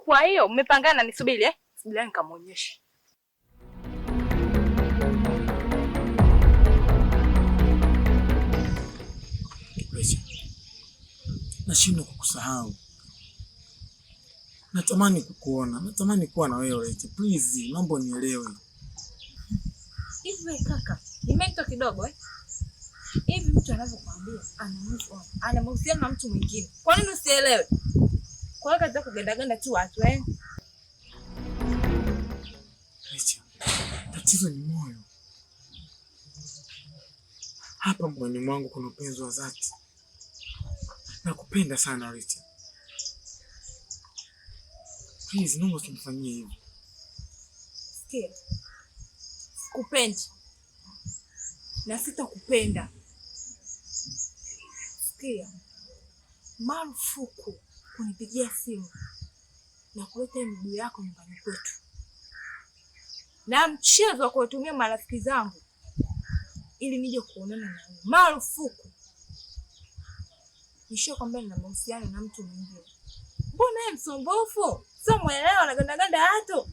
Kwa hiyo mmepangana nisubiri Subiri nikamuonyesha. Nashindwa kukusahau. Natamani kukuona. Natamani kuwa na wewe Leti. Please, naomba unielewe. Hivi kaka, nimetoka kidogo Hivi mtu anavyokuambia ana mahusiano na mtu mwingine. Kwa nini usielewe? Kwa hiyo kaza kugandaganda tu watu Leti, tatizo ni moyo. Hapa moyoni mwangu kuna upenzi wa dhati. Nakupenda sana Leti. Please, naomba usinifanyie hivi. Sikia. Sikupendi. Na sitakupenda. Sikia. Marufuku kunipigia simu na kuleta miguu yako nyumbani kwetu. Na mchezo wa kuwatumia marafiki zangu ili nije kuonana na wewe. Marufuku. Nishio kwamba nina mahusiano na mtu mwingine. Mbona yeye msumbufu? Sio mwelewa na ganda hatu.